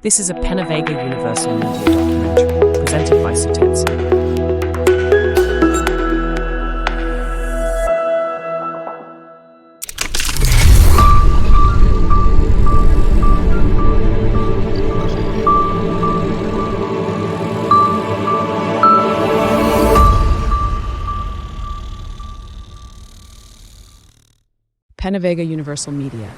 This is a PenaVega Universal Media documentary, presented by Satetsu. PenaVega Universal Media.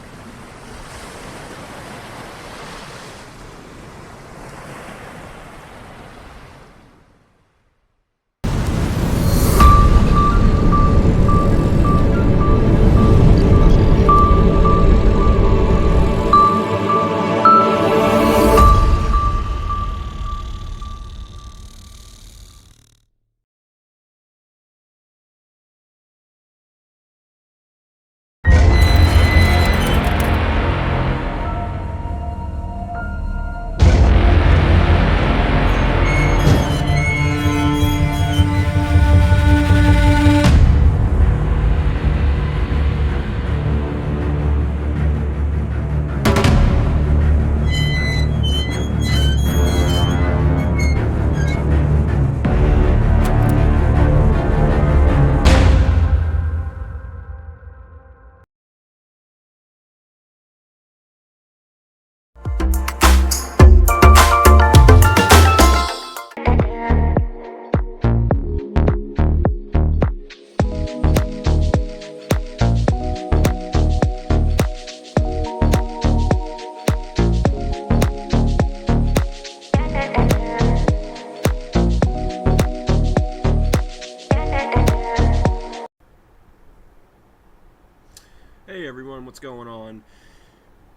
Hey everyone, what's going on?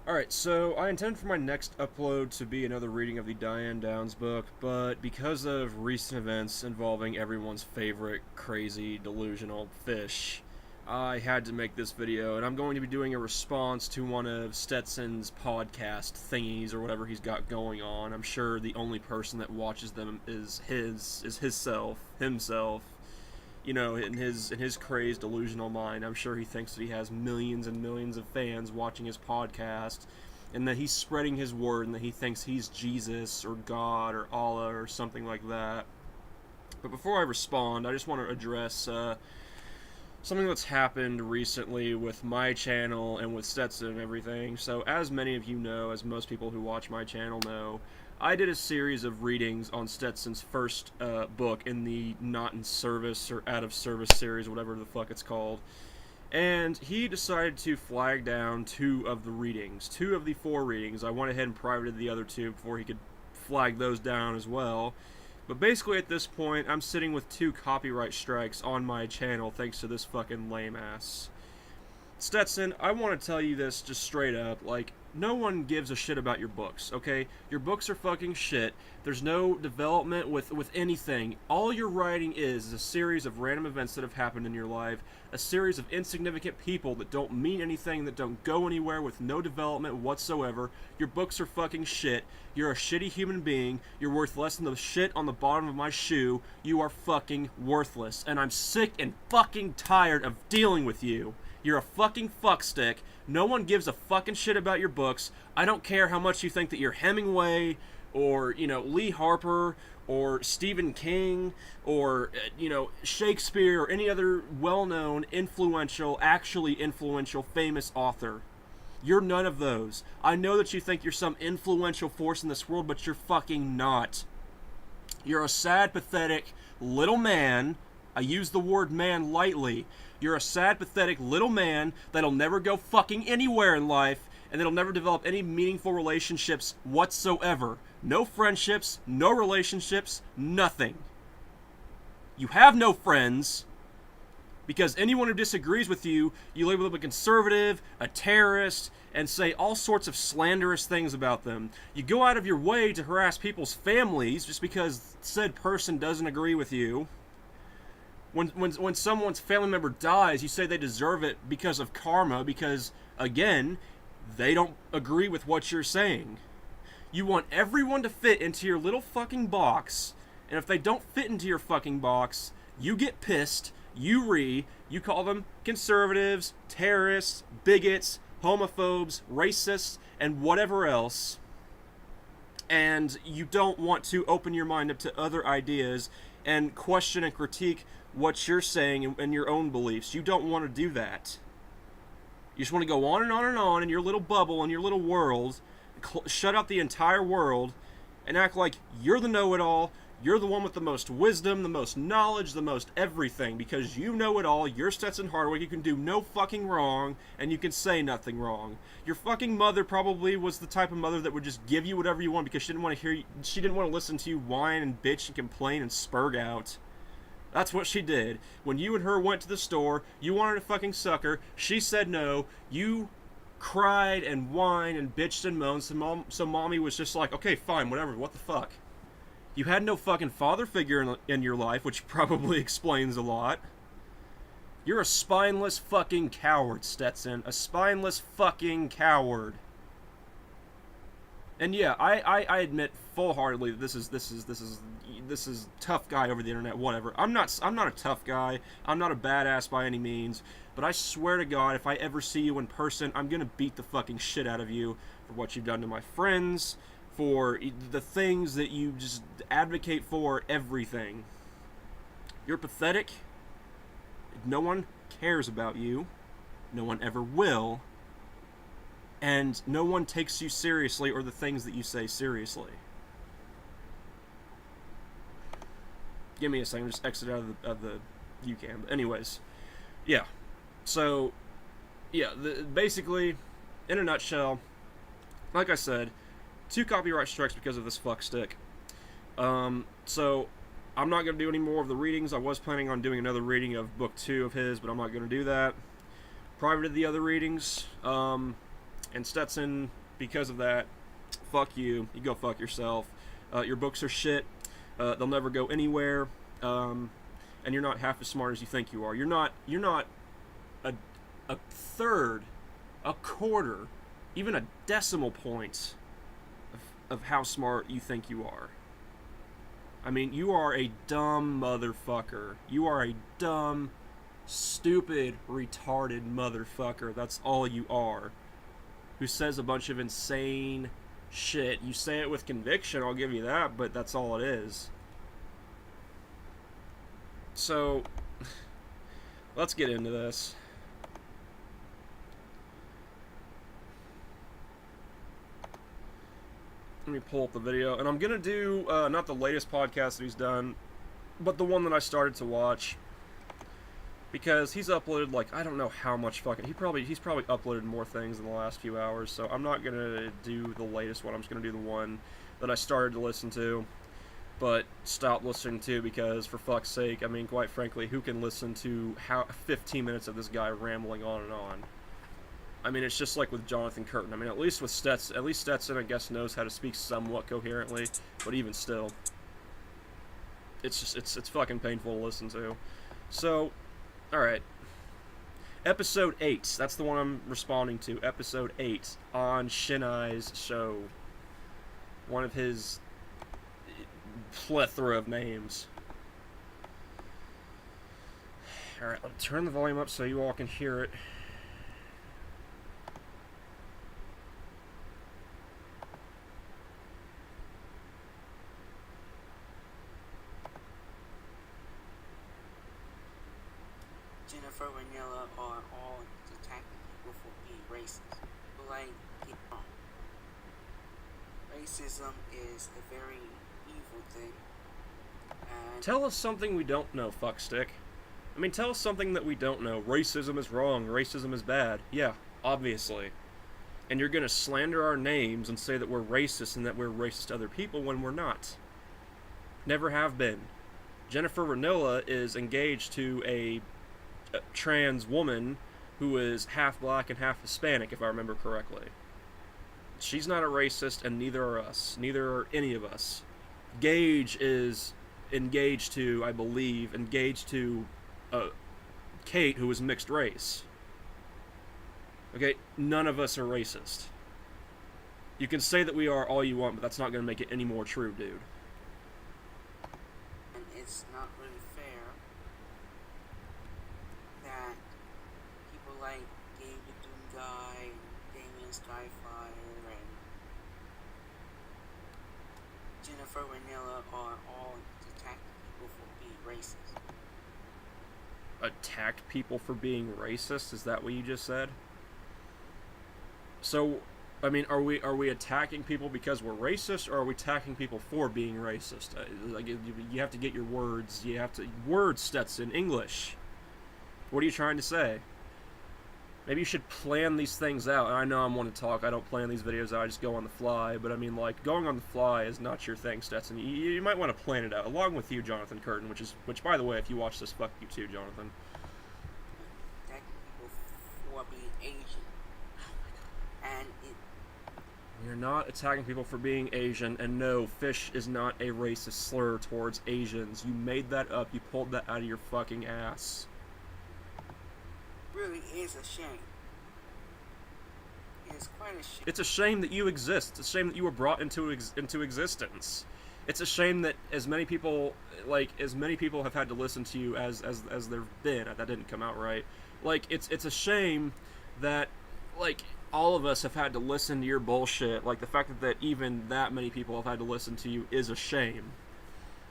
Alright, so I intend for my next upload to be another reading of the Diane Downs book, but because of recent events involving everyone's favorite crazy delusional fish, I had to make this video, and I'm going to be doing a response to one of Stetson's podcast thingies or whatever he's got going on. I'm sure the only person that watches them is himself. You know, in his crazed, delusional mind, I'm sure he thinks that he has millions and millions of fans watching his podcast, and that he's spreading his word, and that he thinks he's Jesus, or God, or Allah, or something like that. But before I respond, I just want to address something that's happened recently with my channel and with Stetson and everything. So, as many of you know, as most people who watch my channel know, I did a series of readings on Stetson's first book in the Not in Service or Out of Service series, whatever the fuck it's called. And he decided to flag down two of the four readings. I went ahead and privated the other two before he could flag those down as well. But basically at this point, I'm sitting with 2 copyright strikes on my channel thanks to this fucking lame ass. Stetson, I want to tell you this just straight up, like, no one gives a shit about your books, okay? Your books are fucking shit. There's no development with anything. All you're writing is a series of random events that have happened in your life, a series of insignificant people that don't mean anything, that don't go anywhere, with no development whatsoever. Your books are fucking shit. You're a shitty human being. You're worth less than the shit on the bottom of my shoe. You are fucking worthless. And I'm sick and fucking tired of dealing with you. You're a fucking fuckstick. No one gives a fucking shit about your books. I don't care how much you think that you're Hemingway, or, you know, Lee Harper, or Stephen King, or, you know, Shakespeare, or any other well-known, actually influential, famous author. You're none of those. I know that you think you're some influential force in this world, but you're fucking not. You're a sad, pathetic little man. I use the word man lightly. You're a sad, pathetic little man that'll never go fucking anywhere in life, and that'll never develop any meaningful relationships whatsoever. No friendships, no relationships, nothing. You have no friends, because anyone who disagrees with you, you label them a conservative, a terrorist, and say all sorts of slanderous things about them. You go out of your way to harass people's families just because said person doesn't agree with you. When someone's family member dies, you say they deserve it because of karma, because, again, they don't agree with what you're saying. You want everyone to fit into your little fucking box, and if they don't fit into your fucking box, you get pissed, you call them conservatives, terrorists, bigots, homophobes, racists, and whatever else. and you don't want to open your mind up to other ideas and question and critique what you're saying and your own beliefs. You don't want to do that. You just want to go on and on and on in your little bubble, in your little world, shut out the entire world, and act like you're the know-it-all, you're the one with the most wisdom, the most knowledge, the most everything, because you know it all, you're Stetson Hardwick, you can do no fucking wrong, and you can say nothing wrong. Your fucking mother probably was the type of mother that would just give you whatever you want because she didn't want to hear you, she didn't want to listen to you whine and bitch and complain and spurg out. That's what she did. When you and her went to the store, you wanted to fucking suck her, she said no, you cried and whined and bitched and moaned, so mommy was just like, okay, fine, whatever, what the fuck? You had no fucking father figure in your life, which probably explains a lot. You're a spineless fucking coward, Stetson. A spineless fucking coward. And yeah, I admit full-heartedly that this is tough guy over the internet, whatever. I'm not a tough guy. I'm not a badass by any means. But I swear to God, if I ever see you in person, I'm gonna beat the fucking shit out of you for what you've done to my friends, for the things that you just advocate for, everything. You're pathetic. No one cares about you. No one ever will. And no one takes you seriously or the things that you say seriously. Give me a second, just exit out of the UCAM. But anyways, yeah. So, yeah, basically, in a nutshell, like I said, 2 copyright strikes because of this fuckstick. So, I'm not going to do any more of the readings. I was planning on doing another reading of book 2 of his, but I'm not going to do that. Private to the other readings, and Stetson, because of that, fuck you. You go fuck yourself. Your books are shit. They'll never go anywhere. And you're not half as smart as you think you are. You're not a third, a quarter, even a decimal point of how smart you think you are. I mean, you are a dumb motherfucker. You are a dumb, stupid, retarded motherfucker. That's all you are. Who says a bunch of insane shit. You say it with conviction, I'll give you that, but that's all it is. So, let's get into this. Let me pull up the video, and I'm gonna do not the latest podcast that he's done, but the one that I started to watch, because he's uploaded like I don't know how much fucking he's probably uploaded more things in the last few hours. So I'm not gonna do the latest one. I'm just gonna do the one that I started to listen to, but stopped listening to because for fuck's sake, I mean, quite frankly, who can listen to 15 minutes of this guy rambling on and on? I mean, it's just like with Jonathan Curtin. I mean, at least Stetson, I guess, knows how to speak somewhat coherently, but even still, it's fucking painful to listen to. So, alright. Episode 8, that's the one I'm responding to. Episode 8 on Shinai's show. One of his plethora of names. Alright, let me turn the volume up so you all can hear it. Jennifer Vanilla are all attacking people for being racist. But like, get wrong. Racism is a very evil thing. And Tell us something we don't know, fuckstick. I mean, tell us something that we don't know. Racism is wrong. Racism is bad. Yeah, obviously. And you're gonna slander our names and say that we're racist and that we're racist to other people when we're not. Never have been. Jennifer Vanilla is engaged to a trans woman who is half black and half Hispanic, if I remember correctly. She's not a racist, and neither are us. Neither are any of us. Gage is engaged to, I believe, Kate, who is mixed race. Okay, none of us are racist. You can say that we are all you want, but that's not going to make it any more true, dude. it's not really fair that people like David Dungai and Damien Skyfire and Jennifer Vanilla are all attacked people for being racist. Attacked people for being racist? Is that what you just said? So, I mean, are we attacking people because we're racist, or are we attacking people for being racist? Like, you have to get your words. You have to words, Stetson, English. What are you trying to say? Maybe you should plan these things out. I know I'm one to talk. I don't plan these videos out. I just go on the fly. But I mean, like, going on the fly is not your thing, Stetson. You might want to plan it out, along with you, Jonathan Curtin. Which, by the way, if you watch this, fuck you too, Jonathan. Attack people for being Asian. And You're not attacking people for being Asian, and no, fish is not a racist slur towards Asians. You made that up. You pulled that out of your fucking ass. really is a shame. It is quite a shame. It's a shame that you exist. It's a shame that you were brought into existence. It's a shame that as many people have had to listen to you as there've been. That didn't come out right. Like, it's a shame that, like, all of us have had to listen to your bullshit. Like, the fact that even that many people have had to listen to you is a shame.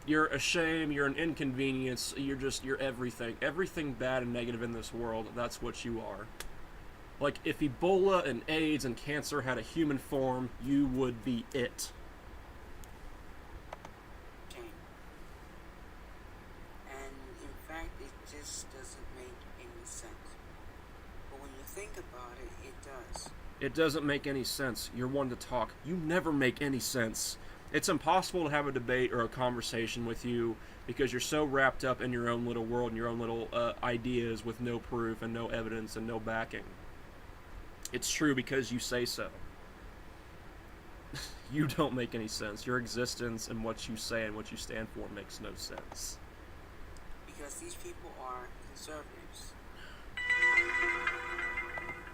You're a shame, you're an inconvenience, you're everything. Everything bad and negative in this world, that's what you are. Like, if Ebola and AIDS and cancer had a human form, you would be it. Shame. And in fact, it just doesn't make any sense. But when you think about it, it does. It doesn't make any sense. You're one to talk. You never make any sense. It's impossible to have a debate or a conversation with you because you're so wrapped up in your own little world and your own little ideas with no proof and no evidence and no backing. It's true because you say so. You don't make any sense. Your existence and what you say and what you stand for makes no sense. Because these people are conservatives.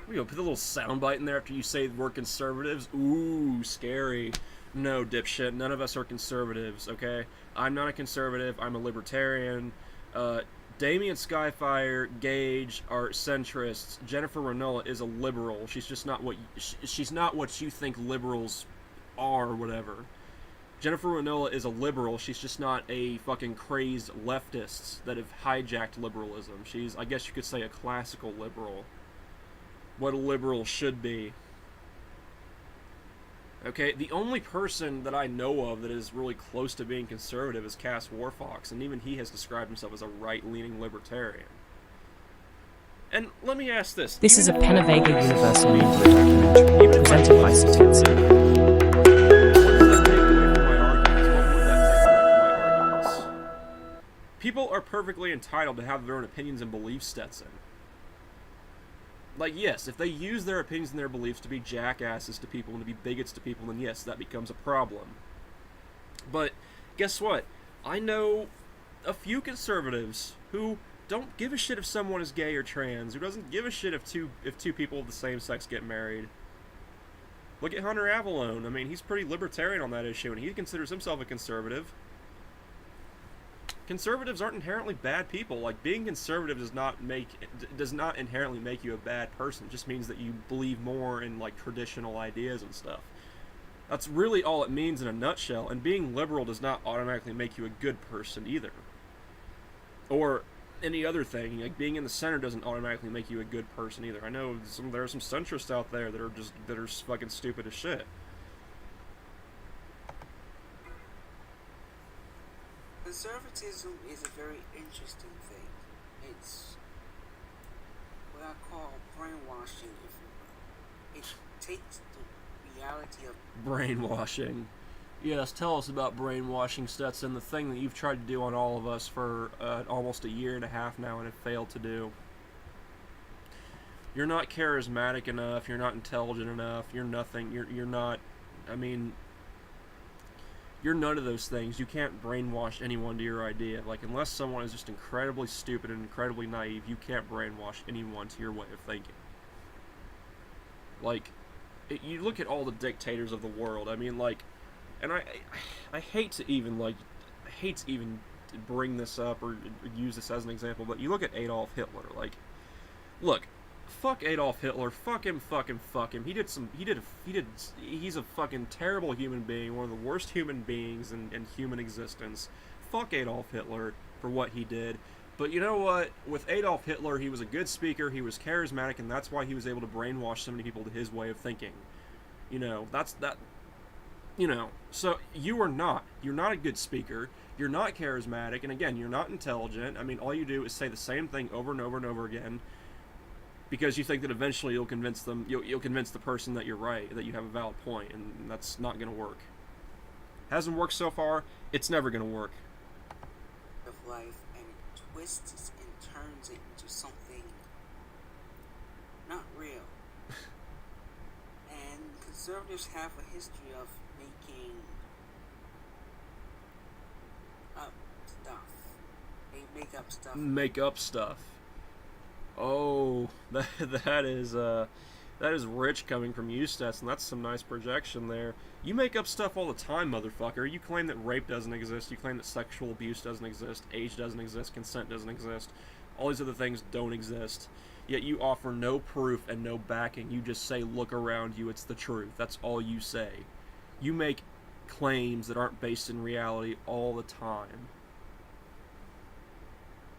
We go put a little soundbite in there after you say we're conservatives. Ooh, scary. No, dipshit. None of us are conservatives, okay? I'm not a conservative. I'm a libertarian. Damien Skyfire, Gage are centrists. Jennifer Renola is a liberal. She's just not what she's not what you think liberals are, or whatever. Jennifer Renola is a liberal. She's just not a fucking crazed leftist that have hijacked liberalism. She's, I guess you could say, a classical liberal. What a liberal should be. Okay, the only person that I know of that is really close to being conservative is Cass Warfox, and even he has described himself as a right-leaning libertarian. And let me ask this. This is a PenaVega Universal Media documentary presented by Satensi. People are perfectly entitled to have their own opinions and beliefs, Stetson. Like, yes, if they use their opinions and their beliefs to be jackasses to people and to be bigots to people, then yes, that becomes a problem. But guess what? I know a few conservatives who don't give a shit if someone is gay or trans, who doesn't give a shit if two people of the same sex get married. Look at Hunter Avallone. I mean, he's pretty libertarian on that issue, and he considers himself a conservative. Conservatives aren't inherently bad people. Like, being conservative does not inherently make you a bad person. It just means that you believe more in, like, traditional ideas and stuff. That's really all it means in a nutshell. And being liberal does not automatically make you a good person either. Or any other thing. Like, being in the center doesn't automatically make you a good person either. I know there are some centrists out there that are fucking stupid as shit. Conservatism is a very interesting thing. It's what I call brainwashing, if you will. It takes the reality of Brainwashing. Yes, tell us about brainwashing, Stetson, the thing that you've tried to do on all of us for almost a year and a half now and have failed to do. You're not charismatic enough, you're not intelligent enough, you're nothing, you're not, I mean, you're none of those things. You can't brainwash anyone to your idea. Like, unless someone is just incredibly stupid and incredibly naive, you can't brainwash anyone to your way of thinking. Like, you look at all the dictators of the world. I mean, like, and I hate to even bring this up or use this as an example, but you look at Adolf Hitler. Like, look, fuck Adolf Hitler. Fuck him. He's a fucking terrible human being. One of the worst human beings in human existence. Fuck Adolf Hitler for what he did. But you know what? With Adolf Hitler, he was a good speaker, he was charismatic, and that's why he was able to brainwash so many people to his way of thinking. You know, so you're not a good speaker, you're not charismatic, and again, you're not intelligent. I mean, all you do is say the same thing over and over and over again, because you think that eventually you'll convince the person that you're right, that you have a valid point, and that's not going to work. Hasn't worked so far, it's never going to work. Of life, and it twists and turns it into something not real. And conservatives have a history of making up stuff. They make up stuff. Oh, that is rich coming from you, Stetson. That's some nice projection there. You make up stuff all the time, motherfucker. You claim that rape doesn't exist. You claim that sexual abuse doesn't exist. Age doesn't exist. Consent doesn't exist. All these other things don't exist. Yet you offer no proof and no backing. You just say, look around you, it's the truth. That's all you say. You make claims that aren't based in reality all the time.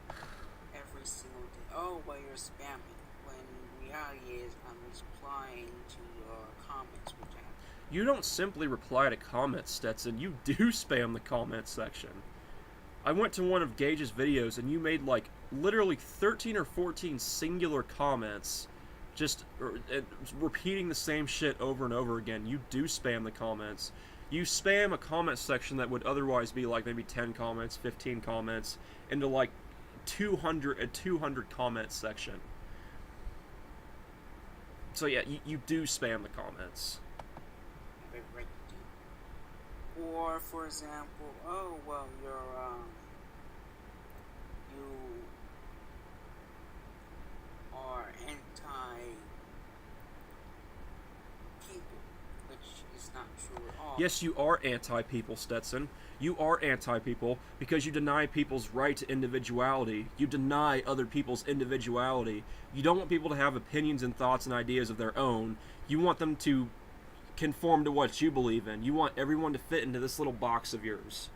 Every single day. Oh, well, you're spamming. When reality is, I'm replying to your comments, which I have. You don't simply reply to comments, Stetson. You do spam the comment section. I went to one of Gage's videos, and you made, like, literally 13 or 14 singular comments, just repeating the same shit over and over again. You do spam the comments. You spam a comment section that would otherwise be, like, maybe 10 comments, 15 comments, into, like, 200 comment section. So, yeah, you do spam the comments. Or, for example, oh, well, you are anti-people, which is not true at all. Yes, you are anti-people, Stetson. You are anti-people because you deny people's right to individuality. You deny other people's individuality. You don't want people to have opinions and thoughts and ideas of their own. You want them to conform to what you believe in. You want everyone to fit into this little box of yours.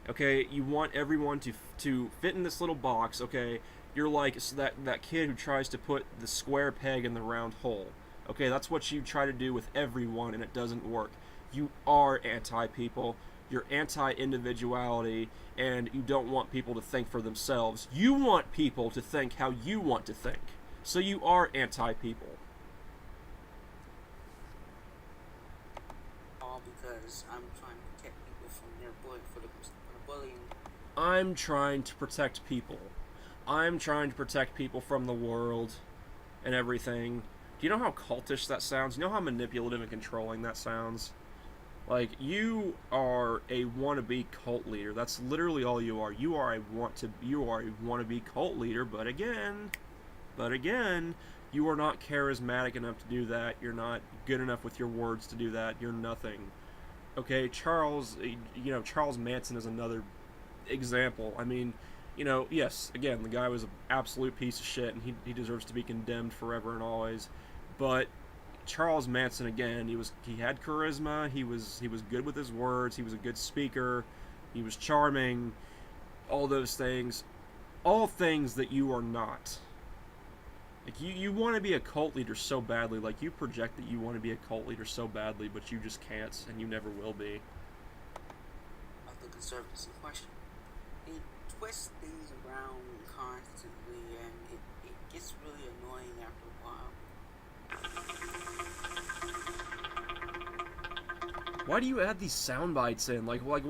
Okay? You want everyone to fit in this little box, okay? You're like that kid who tries to put the square peg in the round hole. Okay, that's what you try to do with everyone, and it doesn't work. You are anti-people. You're anti-individuality, and you don't want people to think for themselves. You want people to think how you want to think. So you are anti-people. Because I'm trying to protect people from their bullying. I'm trying to protect people. I'm trying to protect people from the world and everything. Do you know how cultish that sounds? You know how manipulative and controlling that sounds? Like, you are a wannabe cult leader. That's literally all you are. You are a wannabe cult leader, but again, you are not charismatic enough to do that. You're not good enough with your words to do that. You're nothing. Okay, Charles Manson is another example. I mean, yes, again, the guy was an absolute piece of shit, and he deserves to be condemned forever and always. But Charles Manson, again, he had charisma, he was good with his words, he was a good speaker, he was charming, all those things. All things that you are not. Like, you want to be a cult leader so badly, like, you project that you want to be a cult leader so badly, but you just can't, and you never will be. Like the conservatives in question. They twist things around constantly, and it gets really annoying after a while. Why do you add these sound bites in? Like what?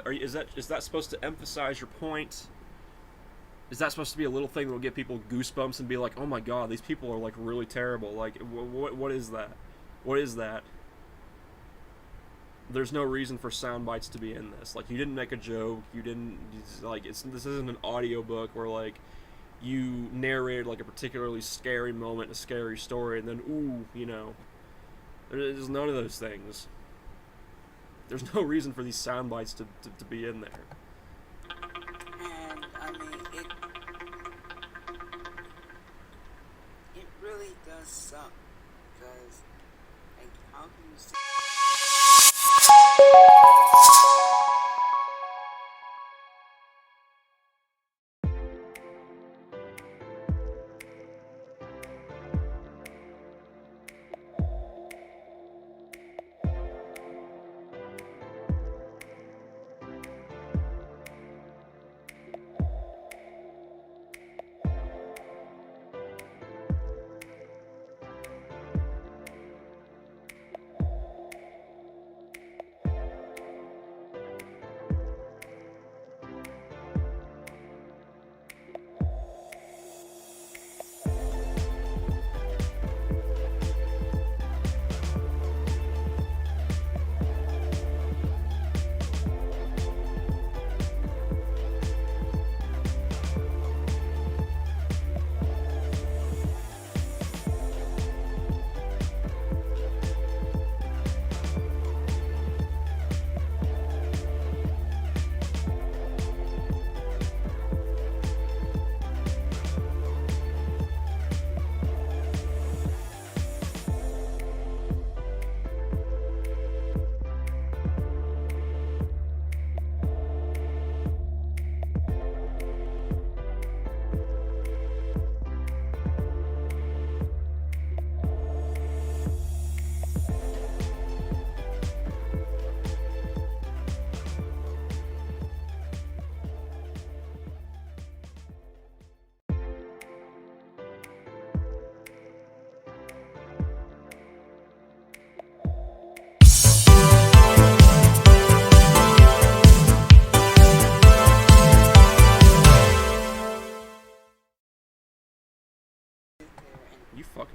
Is that supposed to emphasize your point? Is that supposed to be a little thing that will get people goosebumps and be like, oh my god, these people are, like, really terrible? Like, what is that? What is that? There's no reason for sound bites to be in this. Like, you didn't make a joke. You didn't, like, this isn't an audiobook where, like, you narrated, like, a particularly scary moment, a scary story, and then, ooh, there's none of those things. There's no reason for these sound bites to be in there. And, I mean, it really does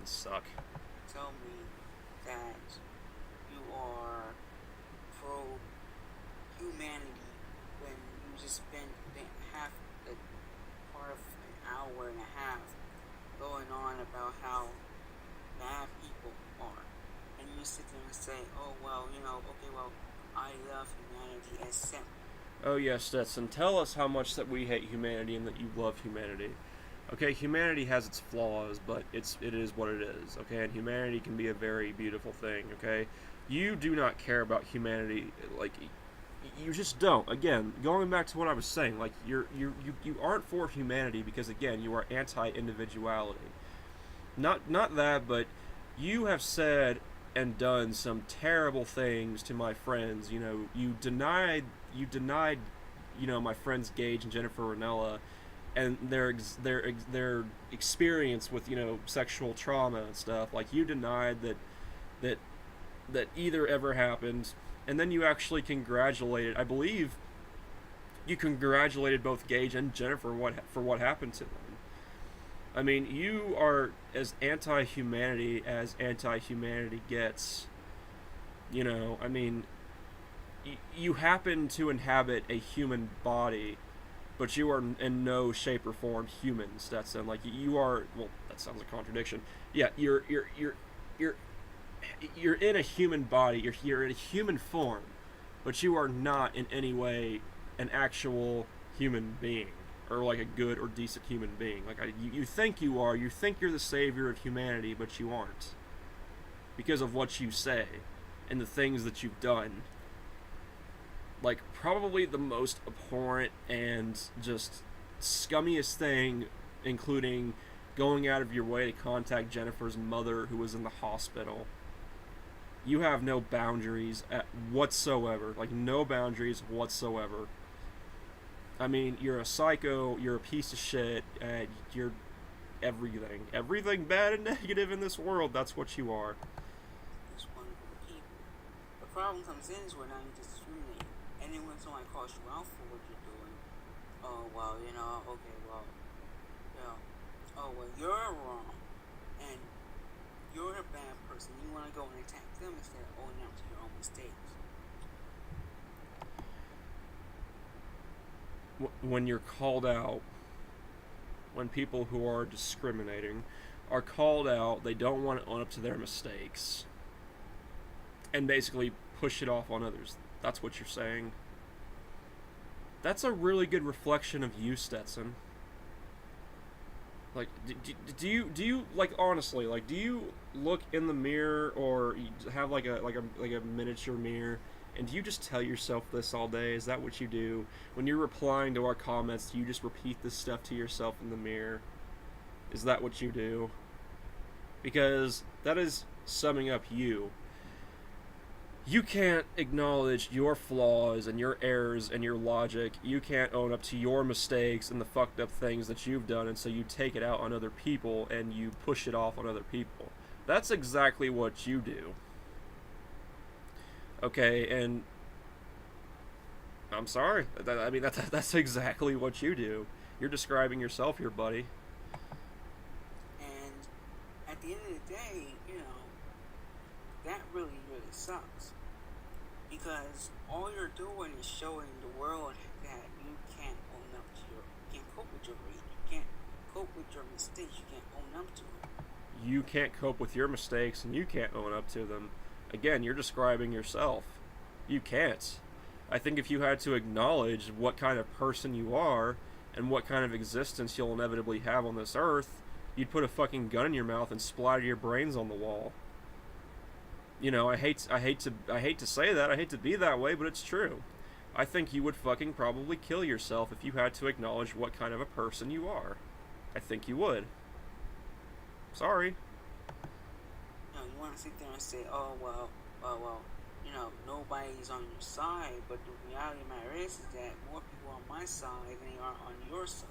humans suck. tell me that you are pro humanity when you just spend half a part of an hour and a half going on about how bad people are, and you sit there and say, "Oh well, okay, well, I love humanity," except Oh yes, Stetson, tell us how much that we hate humanity and that you love humanity. Okay, humanity has its flaws, but it is what it is. Okay, and humanity can be a very beautiful thing. Okay, you do not care about humanity, like you just don't. Again, going back to what I was saying, like you aren't for humanity because again you are anti-individuality. Not that, but you have said and done some terrible things to my friends. You denied my friends Gage and Jennifer Ranella and their experience with sexual trauma and stuff. Like you denied that that either ever happened, and then you actually congratulated. I believe you congratulated both Gage and Jennifer for what happened to them. I mean, you are as anti-humanity as anti-humanity gets. I mean, you happen to inhabit a human body, but you are in no shape or form human, Stetson. Like you are. Well, that sounds a contradiction. Yeah, you're in a human body. You're in a human form, but you are not in any way an actual human being or like a good or decent human being. Like you think you are. You think you're the savior of humanity, but you aren't because of what you say and the things that you've done. Like probably the most abhorrent and just scummiest thing, including going out of your way to contact Jennifer's mother who was in the hospital. You have no boundaries whatsoever. Like no boundaries whatsoever. I mean, you're a psycho, you're a piece of shit, and you're everything. Everything bad and negative in this world, that's what you are. there's wonderful people. The problem comes in is when I'm discriminating, and then when someone calls you out for what you're doing, oh well, okay, well, oh well, you're wrong, and you're a bad person. You want to go and attack them instead of owning up to your own mistakes. When you're called out, when people who are discriminating are called out, they don't want to own up to their mistakes and basically push it off on others. That's what you're saying. That's a really good reflection of you, Stetson. Like, do you like honestly, like, do you look in the mirror or you have like a miniature mirror? And do you just tell yourself this all day? Is that what you do? When you're replying to our comments, do you just repeat this stuff to yourself in the mirror? Is that what you do? Because that is summing up you. You can't acknowledge your flaws and your errors and your logic. You can't own up to your mistakes and the fucked up things that you've done, and so you take it out on other people and you push it off on other people. That's exactly what you do. Okay, and I'm sorry. I mean, that's exactly what you do. You're describing yourself here, buddy. And at the end of the day, that really, really sucks. Because all you're doing is showing the world that you can't own up to you can't cope with your rage, you can't cope with your mistakes, you can't own up to them. You can't cope with your mistakes and you can't own up to them. Again, you're describing yourself. You can't. I think if you had to acknowledge what kind of person you are and what kind of existence you'll inevitably have on this earth, you'd put a fucking gun in your mouth and splatter your brains on the wall. I hate to say that. I hate to be that way, but it's true. I think you would fucking probably kill yourself if you had to acknowledge what kind of a person you are. I think you would. Sorry. You want to sit there and say, oh, well, nobody's on your side, but the reality of the matter is that more people are on my side than they are on your side.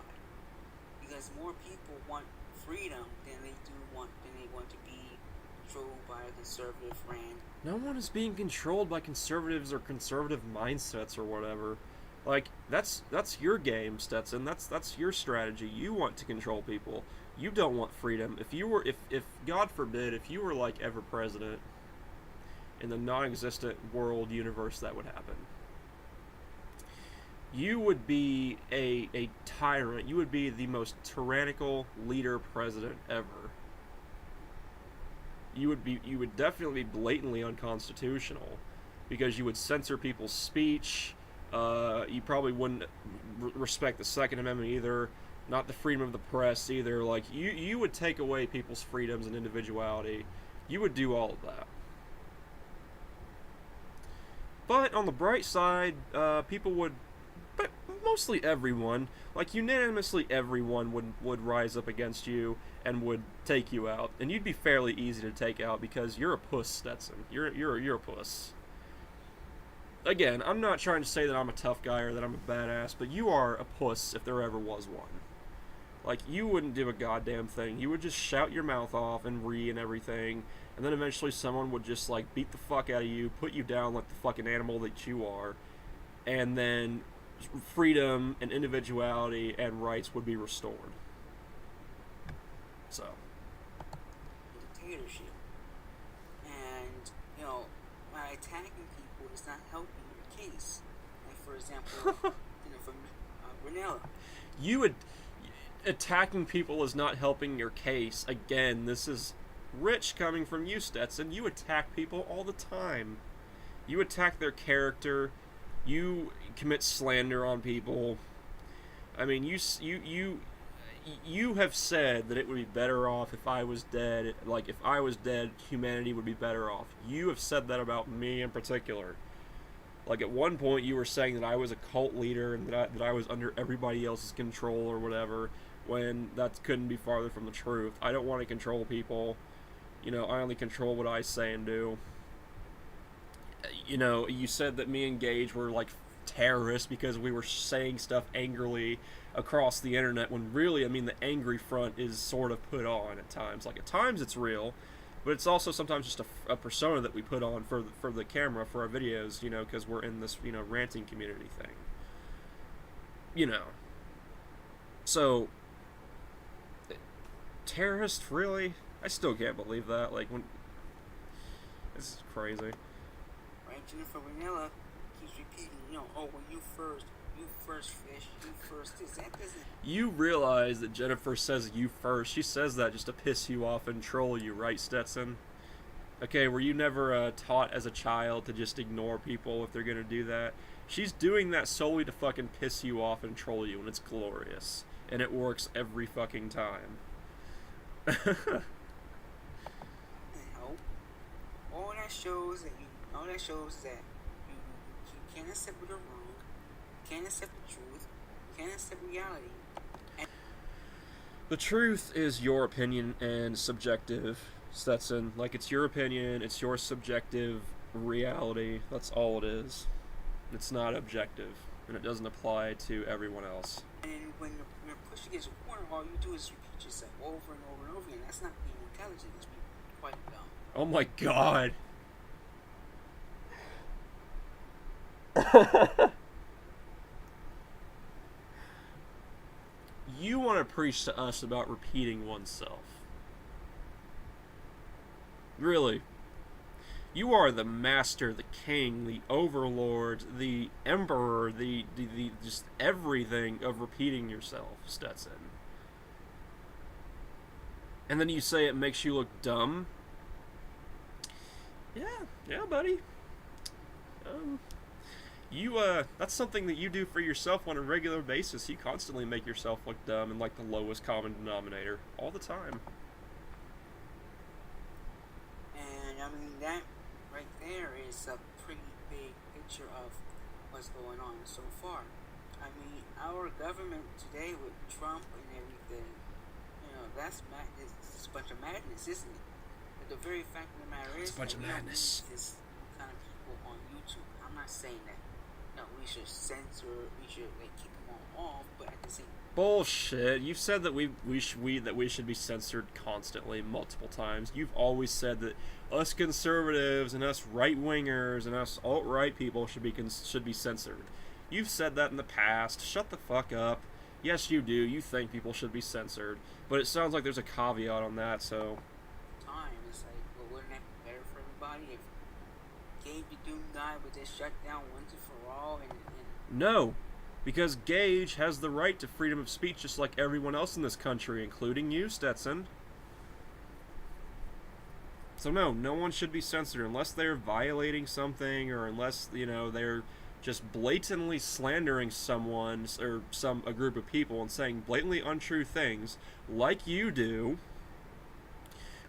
Because more people want freedom than they want to be controlled by a conservative brand. No one is being controlled by conservatives or conservative mindsets or whatever. Like, that's your game, Stetson. That's your strategy. You want to control people. You don't want freedom. If God forbid, if you were like ever president in the non-existent world universe that would happen, you would be a tyrant. You would be the most tyrannical leader president ever. You would definitely be blatantly unconstitutional because you would censor people's speech. You probably wouldn't respect the Second Amendment either, not the freedom of the press either. Like, you would take away people's freedoms and individuality. You would do all of that. But on the bright side, people would, but mostly everyone, like unanimously everyone would rise up against you and would take you out. And you'd be fairly easy to take out because you're a puss, Stetson. You're a puss. Again, I'm not trying to say that I'm a tough guy or that I'm a badass, but you are a puss if there ever was one. Like, you wouldn't do a goddamn thing. You would just shout your mouth off and and everything, and then eventually someone would just, like, beat the fuck out of you, put you down like the fucking animal that you are, and then freedom and individuality and rights would be restored. So. Dictatorship. And, by attacking people, it's not helping your case. Like, for example, from Ranella. Attacking people is not helping your case. Again, this is rich coming from you, Stetson. You attack people all the time. You attack their character. You commit slander on people. I mean, you have said that it would be better off if I was dead. Like, if I was dead, humanity would be better off. You have said that about me in particular. Like, at one point, you were saying that I was a cult leader and that I was under everybody else's control or whatever, when that couldn't be farther from the truth. I don't want to control people. I only control what I say and do. You said that me and Gage were, like, terrorists because we were saying stuff angrily across the internet, when really, I mean, the angry front is sort of put on at times. Like, at times it's real, but it's also sometimes just a persona that we put on for the camera, for our videos, because we're in this, ranting community thing. So, terrorist, really? I still can't believe that. Like, when... This is crazy. Right, Jennifer Ranella keeps repeating, well, you first fish, you first this. That doesn't... You realize that Jennifer says you first. She says that just to piss you off and troll you, right, Stetson? Okay, were you never taught as a child to just ignore people if they're gonna do that? She's doing that solely to fucking piss you off and troll you, and it's glorious. And it works every fucking time. All that shows that you can't accept the wrong, you can't accept the truth, you can't accept reality. The truth is your opinion and subjective, Stetson. Like, it's your opinion, it's your subjective reality. That's all it is. It's not objective, and it doesn't apply to everyone else. And when you're pushed against a corner, all you do is repeat yourself over and over and over again. That's not being intelligent. That's being quite dumb. Oh my god. You want to preach to us about repeating oneself. Really. You are the master, the king, the overlord, the emperor, the just everything of repeating yourself, Stetson. And then you say it makes you look dumb? Yeah, buddy. That's something that you do for yourself on a regular basis. You constantly make yourself look dumb and like the lowest common denominator. All the time. And, I mean, that right there is a pretty big picture of what's going on so far. I mean, our government today with Trump and everything, that's madness. It's a bunch of madness, isn't it? But the very fact of the matter is, it's a bunch of madness. This kind of people on YouTube. I'm not saying that we should censor, we should kick them all off, but at the same bullshit. You've said that we should be censored constantly, multiple times. You've always said that us conservatives and us right wingers and us alt-right people should be censored. You've said that in the past. Shut the fuck up. Yes, you do. You think people should be censored. But it sounds like there's a caveat on that, so... Time. It's like, well, wouldn't that be better for everybody if Gage the Doom Guy would just shut down once and for all and No. Because Gage has the right to freedom of speech just like everyone else in this country, including you, Stetson. So no one should be censored unless they're violating something or unless, they're just blatantly slandering someone or a group of people and saying blatantly untrue things like you do.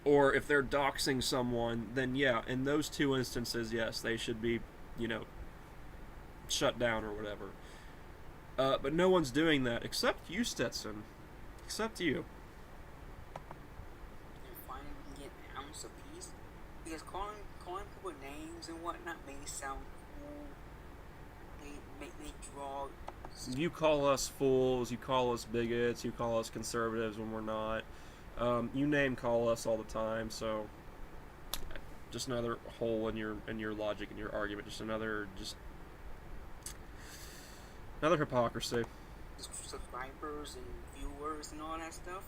Or if they're doxing someone, then yeah, in those two instances, yes, they should be, shut down or whatever. But no one's doing that except you, Stetson. Except you. finally we can get an ounce of peace. Because calling people names and whatnot may sound cool. They draw. You call us fools, you call us bigots, you call us conservatives when we're not. You name call us all the time, so just another hole in your logic and your argument, just another hypocrisy. Subscribers and viewers and all that stuff.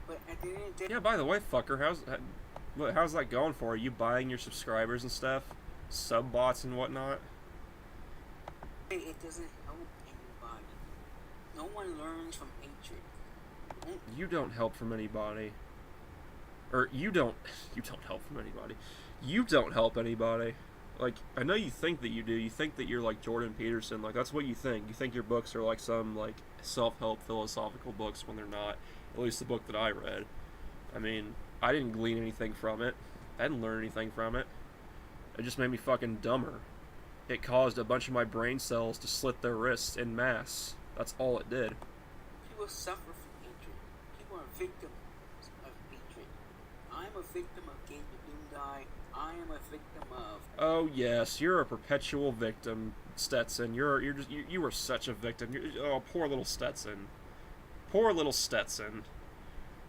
But at the end of the day, Yeah, by the way, fucker, how's that going for you? You buying your subscribers and stuff? Sub-bots and whatnot? it doesn't help anybody. No one learns from hatred. You don't help from anybody. Or you don't help from anybody. You don't help anybody. Like, I know you think that you do. You think that you're like Jordan Peterson. Like, that's what you think. You think your books are like some, like, self-help philosophical books when they're not. At least the book that I read. I mean, I didn't glean anything from it. I didn't learn anything from it. It just made me fucking dumber. It caused a bunch of my brain cells to slit their wrists en masse. That's all it did. People suffer from hatred. People are victims of hatred. I'm a victim of Gage the Doom Guy. I am a victim of. Oh yes, you're a perpetual victim, Stetson. You were such a victim. Oh, poor little Stetson. Poor little Stetson,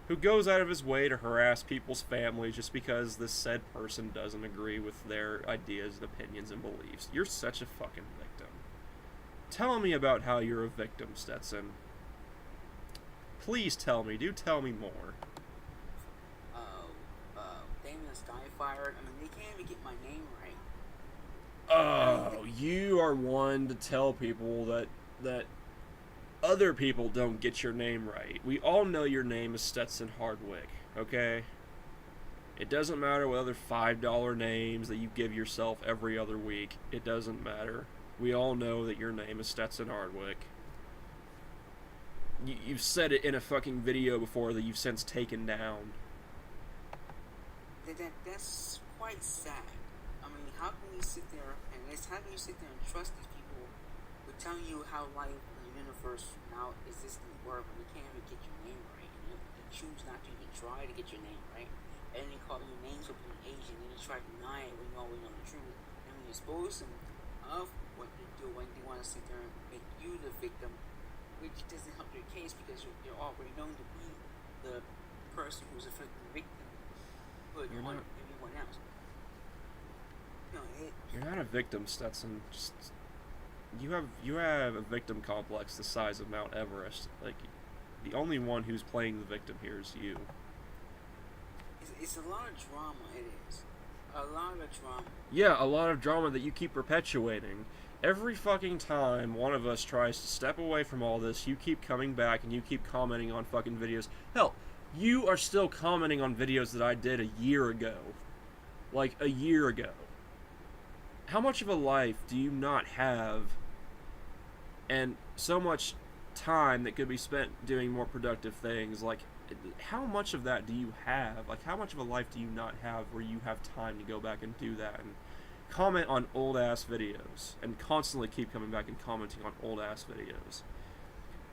who goes out of his way to harass people's families just because this said person doesn't agree with their ideas and opinions and beliefs. You're such a fucking victim. Tell me about how you're a victim, Stetson. Please tell me. Do tell me more. Damon Skyfire. I mean, they can't even get my name right. Oh, you are one to tell people that other people don't get your name right. We all know your name is Stetson Hardwick, okay? It doesn't matter what other $5 names that you give yourself every other week. It doesn't matter. We all know that your name is Stetson Hardwick. You've said it in a fucking video before that you've since taken down. That's quite sad. I mean, how can you sit there and trust these people with telling you how life in the universe now is this new work when you can't even get your name right, and you choose not to even try to get your name right, and they call you names of being Asian, and you try to deny it when you always know the truth, and when you expose them of what they do, when they want to sit there and make you the victim, which doesn't help your case because you're already known to be the person who's afflicting the victim. You're not, everyone else. you're not a victim, Stetson. Just you have a victim complex the size of Mount Everest. Like, the only one who's playing the victim here is you. It's a lot of drama. It is a lot of drama. Yeah, a lot of drama that you keep perpetuating. Every fucking time one of us tries to step away from all this, you keep coming back and you keep commenting on fucking videos. Hell, you are still commenting on videos that I did a year ago. Like, a year ago. How much of a life do you not have, and so much time that could be spent doing more productive things? Like, how much of that do you have? Like, how much of a life do you not have where you have time to go back and do that and comment on old-ass videos and constantly keep coming back and commenting on old-ass videos?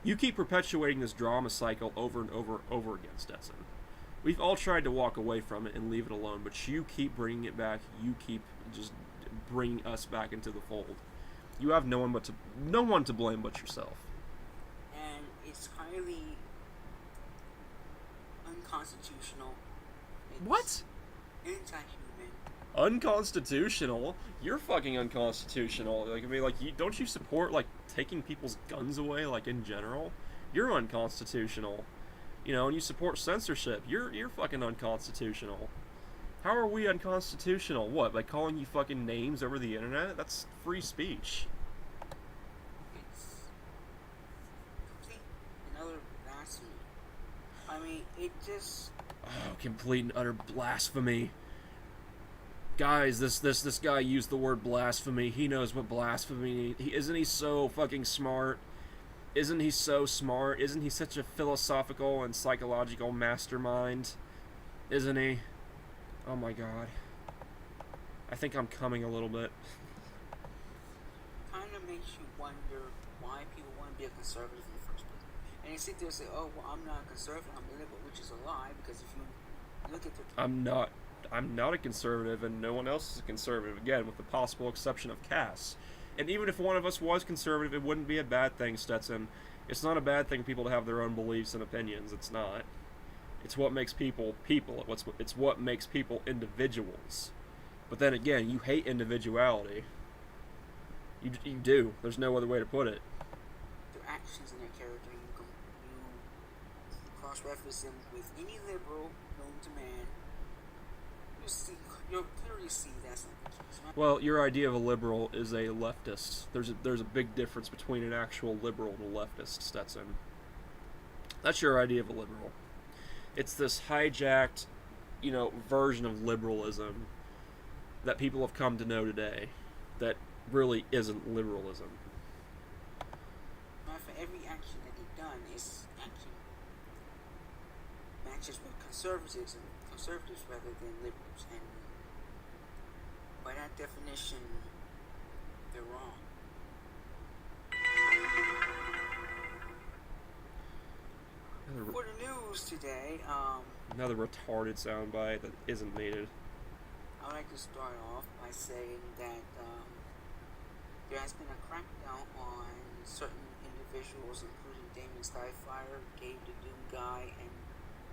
You keep perpetuating this drama cycle over and over and over again, Stetson. We've all tried to walk away from it and leave it alone, but you keep bringing it back. You keep just bringing us back into the fold. You have no one to blame but yourself. And it's highly unconstitutional. It's What? Anti-human. Unconstitutional? You're fucking unconstitutional. Like, I mean, like, don't you support, like, taking people's guns away, like, in general? You're unconstitutional. You know, and you support censorship. You're fucking unconstitutional. How are we unconstitutional? What, by calling you fucking names over the internet? That's free speech. It's complete and utter blasphemy. I mean, it just... Oh, complete and utter blasphemy. Guys, this guy used the word blasphemy. He knows what blasphemy... Isn't he so fucking smart? Isn't he so smart? Isn't he such a philosophical and psychological mastermind? Isn't he? Oh my god. I think I'm coming a little bit. Kind of makes you wonder why people want to be a conservative in the first place. And you sit there and say, oh, well, I'm not a conservative, I'm a liberal, which is a lie, because if you look at the... I'm not a conservative, and no one else is a conservative, again, with the possible exception of Cass. And even if one of us was conservative, it wouldn't be a bad thing, Stetson. It's not a bad thing for people to have their own beliefs and opinions. It's not. It's what makes people people. It's what makes people individuals. But then again, you hate individuality. You do. There's no other way to put it. Their actions and their character, you cross-reference them with any liberal known to man. You'll clearly see that's not the case. Right? Well, your idea of a liberal is a leftist. There's a big difference between an actual liberal and a leftist, Stetson. That's your idea of a liberal. It's this hijacked, version of liberalism that people have come to know today that really isn't liberalism. For every action that they've done is action matches with conservatives rather than liberals, and by that definition, they're wrong. For the news today, Another retarded soundbite that isn't needed. I'd like to start off by saying that there has been a crackdown on certain individuals, including Damon Skyfire, Gabe the Doom Guy, and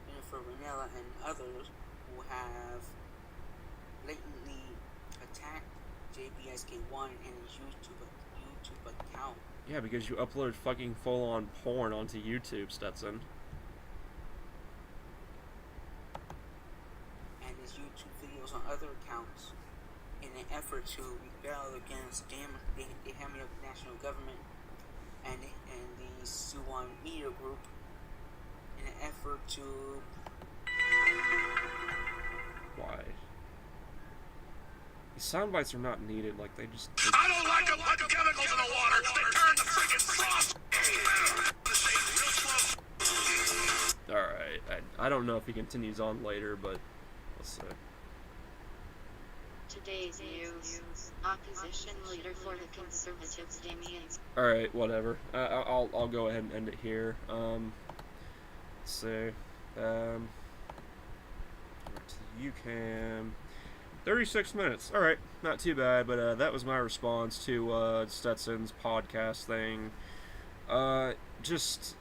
Jennifer Ranella, and others who have blatantly attacked JBSK1 and his YouTube account. Yeah, because you uploaded fucking full-on porn onto YouTube, Stetson. And his YouTube videos on other accounts in an effort to rebel against the Hammy of the national government and the Suwon Media Group in an effort to... Why? These sound bites are not needed, like, they just... I don't like them putting chemicals in the water. They turn the freaking sauce. Alright, I don't know if he continues on later, but let's see. Today's news. Opposition leader for the Conservatives, Damien. Alright, whatever. I'll go ahead and end it here. Let's see. Back to UCAM. 36 minutes. Alright, not too bad, but that was my response to Stetson's podcast thing. Just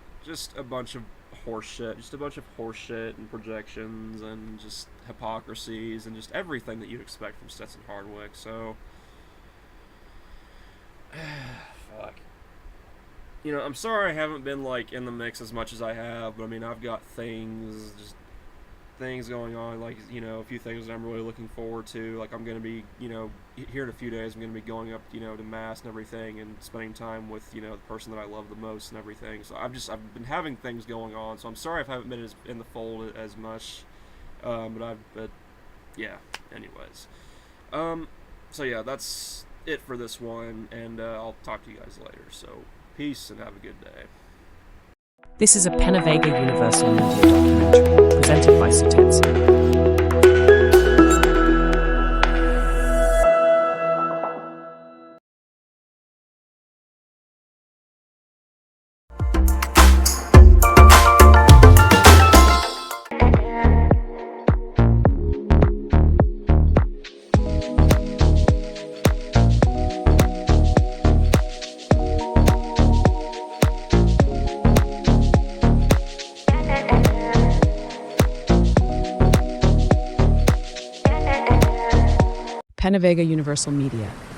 a bunch of horseshit. Just a bunch of horseshit and projections and just hypocrisies and just everything that you'd expect from Stetson Hardwick, so... Fuck. I'm sorry I haven't been, like, in the mix as much as I have, but I mean, I've got things going on, like, a few things that I'm really looking forward to. Like, I'm going to be, here in a few days, I'm going to be going up, to Mass and everything and spending time with, the person that I love the most and everything. So I've been having things going on, so I'm sorry if I haven't been in the fold as much, but yeah, anyways. So yeah, that's it for this one, and I'll talk to you guys later. So, peace and have a good day. This is a PenaVega Universal Media documentary, presented by Satensi. PenaVega Universal Media.